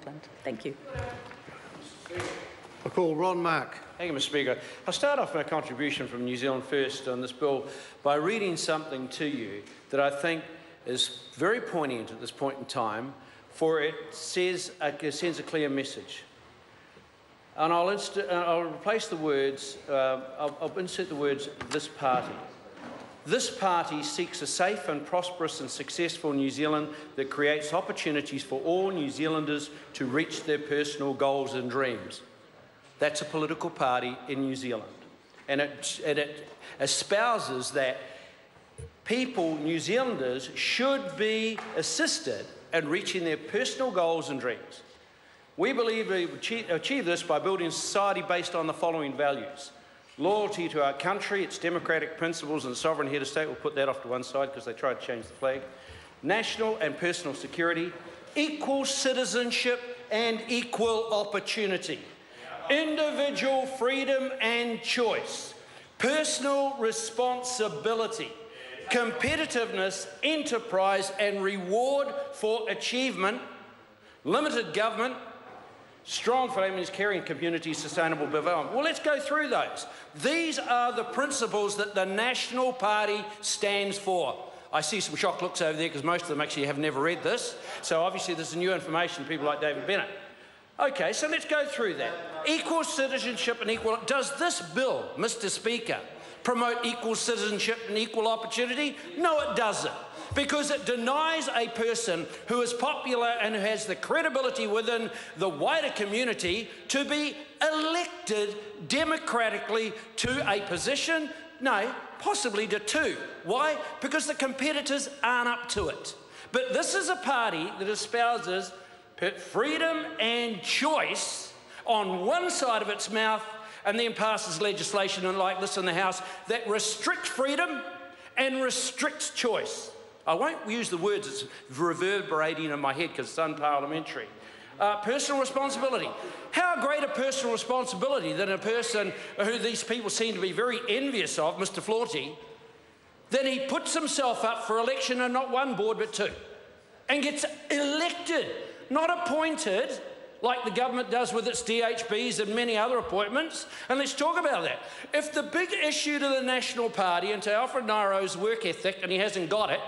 Auckland. Thank you. I call Ron Mark. Thank you, Mr. Speaker. I'll start off my contribution from New Zealand First on this bill by reading something to you that I think is very poignant at this point in time, for it sends a clear message. And I'll replace the words, I'll insert the words, "this party." This party seeks a safe and prosperous and successful New Zealand that creates opportunities for all New Zealanders to reach their personal goals and dreams. That's a political party in New Zealand. And it espouses that people, New Zealanders, should be assisted in reaching their personal goals and dreams. We believe we achieve this by building a society based on the following values: loyalty to our country, its democratic principles and sovereign head of state. We'll put that off to one side because they tried to change the flag. National and personal security, equal citizenship and equal opportunity, individual freedom and choice, personal responsibility, competitiveness, enterprise and reward for achievement, limited government, strong families, caring communities, sustainable development. Well, let's go through those. These are the principles that the National Party stands for. I see some shocked looks over there because most of them actually have never read this. So obviously this is new information, people like David Bennett. Okay, so let's go through that. Equal citizenship and equal... Does this bill, Mr. Speaker, promote equal citizenship and equal opportunity? No, it doesn't. Because it denies a person who is popular and who has the credibility within the wider community to be elected democratically to a position, no, possibly to two. Why? Because the competitors aren't up to it. But this is a party that espouses freedom and choice on one side of its mouth and then passes legislation like this in the House that restricts freedom and restricts choice. I won't use the words, it's reverberating in my head because it's unparliamentary. Personal responsibility. How great a personal responsibility than a person who these people seem to be very envious of, Mr. Flaughty, then he puts himself up for election and not one board but two, and gets elected, not appointed, like the government does with its DHBs and many other appointments. And let's talk about that. If the big issue to the National Party and to Alfred Nairo's work ethic, and he hasn't got it,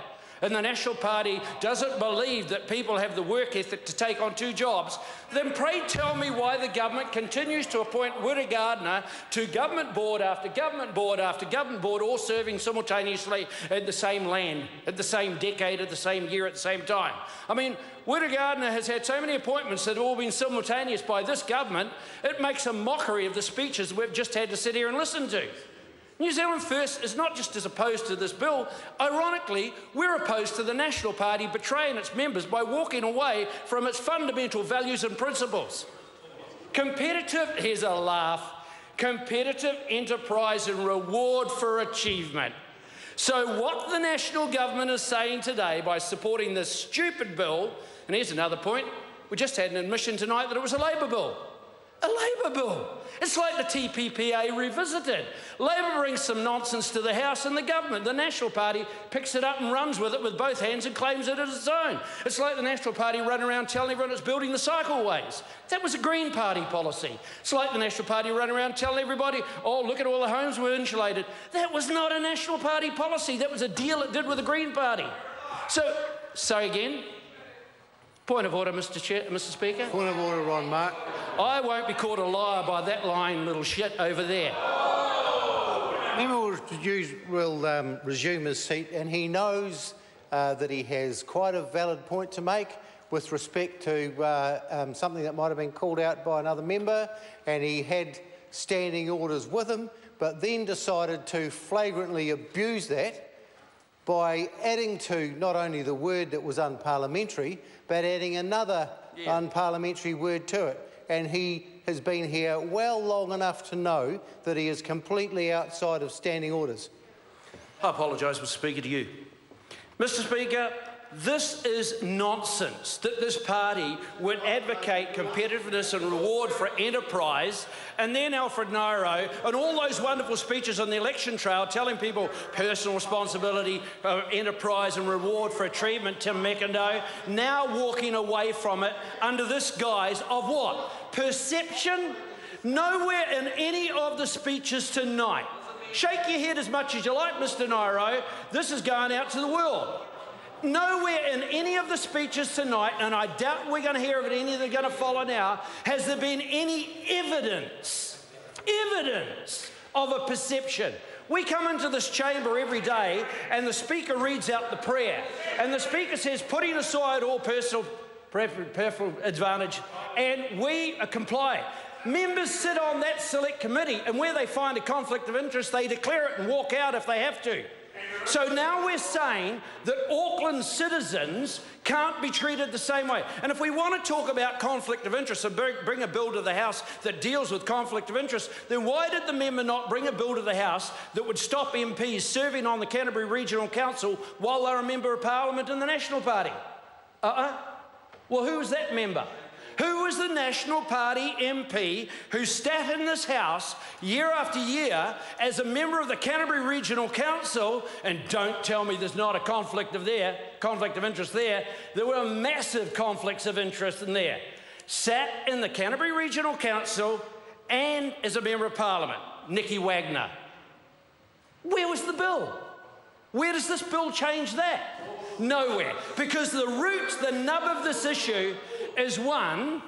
and the National Party doesn't believe that people have the work ethic to take on two jobs, then pray tell me why the government continues to appoint Wira Gardner to government board after government board after government board, all serving simultaneously at the same land, at the same decade, at the same year, at the same time. I mean, Wira Gardner has had so many appointments that have all been simultaneous by this government, it makes a mockery of the speeches we've just had to sit here and listen to. New Zealand First is not just as opposed to this bill. Ironically, we're opposed to the National Party betraying its members by walking away from its fundamental values and principles. Here's a laugh, competitive enterprise and reward for achievement. So what the national government is saying today by supporting this stupid bill, and here's another point, we just had an admission tonight that it was a Labor bill. A Labor bill. It's like the TPPA revisited. Labor brings some nonsense to the House and the government. The National Party picks it up and runs with it with both hands and claims it as its own. It's like the National Party running around telling everyone it's building the cycleways. That was a Green Party policy. It's like the National Party running around telling everybody, oh, look at all the homes we're insulated. That was not a National Party policy. That was a deal it did with the Green Party. So again, point of order, Mr. Speaker. Point of order, Ron Mark. I won't be called a liar by that lying little shit over there. Member will resume his seat, and he knows that he has quite a valid point to make with respect to something that might have been called out by another member, and he had standing orders with him, but then decided to flagrantly abuse that by adding to not only the word that was unparliamentary, but adding another unparliamentary word to it. And he has been here well long enough to know that he is completely outside of standing orders. I apologise, Mr. Speaker, to you. Mr. Speaker, this is nonsense, that this party would advocate competitiveness and reward for enterprise, and then Alfred Nairo and all those wonderful speeches on the election trail telling people personal responsibility, enterprise and reward for achievement, Tim McIndoe, now walking away from it under this guise of what? Perception? Nowhere in any of the speeches tonight. Shake your head as much as you like, Mr. Nairo. This is going out to the world. Nowhere in any of the speeches tonight, and I doubt we're going to hear of it any that are going to follow now, has there been any evidence of a perception. We come into this chamber every day and the Speaker reads out the prayer, and the Speaker says, putting aside all personal preferential advantage, and we comply. Members sit on that select committee, and where they find a conflict of interest, they declare it and walk out if they have to. So now we're saying that Auckland citizens can't be treated the same way. And if we want to talk about conflict of interest and bring a bill to the House that deals with conflict of interest, then why did the member not bring a bill to the House that would stop MPs serving on the Canterbury Regional Council while they're a member of Parliament in the National Party? Well, who was that member? Who was the National Party MP who sat in this House year after year as a member of the Canterbury Regional Council, and don't tell me there's not a conflict of interest there. There were massive conflicts of interest in there. Sat in the Canterbury Regional Council and as a member of Parliament, Nicky Wagner. Where was the bill? Where does this bill change that? Nowhere. Because the root, the nub of this issue is one,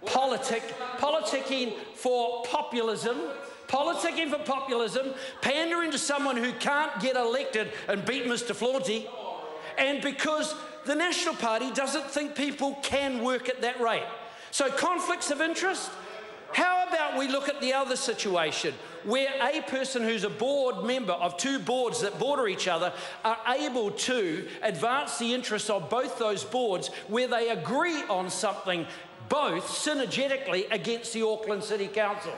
politicking for populism, pandering to someone who can't get elected and beat Mr. Flaunty, and because the National Party doesn't think people can work at that rate. So conflicts of interest? How about we look at the other situation where a person who's a board member of two boards that border each other are able to advance the interests of both those boards where they agree on something, both synergetically against the Auckland City Council.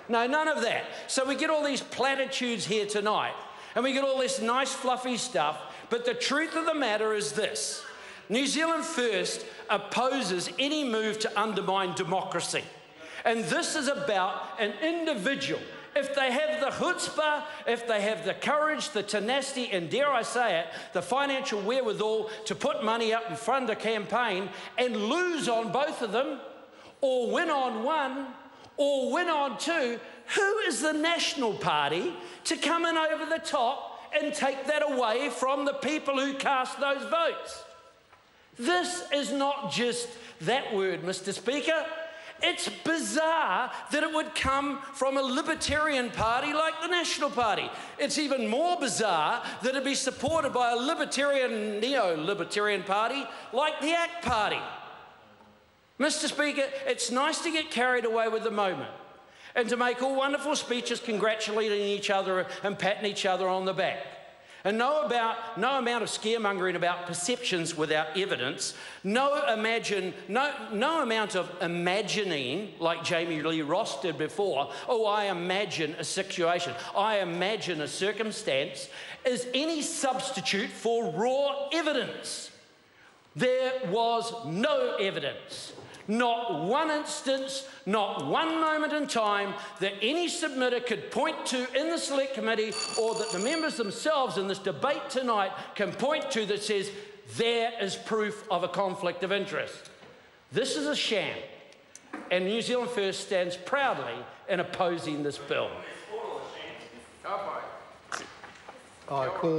No, none of that. So we get all these platitudes here tonight and we get all this nice fluffy stuff, but the truth of the matter is this: New Zealand First opposes any move to undermine democracy. And this is about an individual. If they have the chutzpah, if they have the courage, the tenacity, and dare I say it, the financial wherewithal to put money up and fund a campaign and lose on both of them, or win on one, or win on two, who is the National Party to come in over the top and take that away from the people who cast those votes? This is not just that word, Mr. Speaker. It's bizarre that it would come from a libertarian party like the National Party. It's even more bizarre that it be supported by a libertarian, neo-libertarian party like the ACT Party. Mr. Speaker, it's nice to get carried away with the moment and to make all wonderful speeches congratulating each other and patting each other on the back. And no amount of scaremongering about perceptions without evidence, no amount of imagining like Jamie Lee Ross did before. Oh, I imagine a situation, I imagine a circumstance, is any substitute for raw evidence. There was no evidence. Not one instance, not one moment in time that any submitter could point to in the Select Committee or that the members themselves in this debate tonight can point to that says there is proof of a conflict of interest. This is a sham, and New Zealand First stands proudly in opposing this bill. I call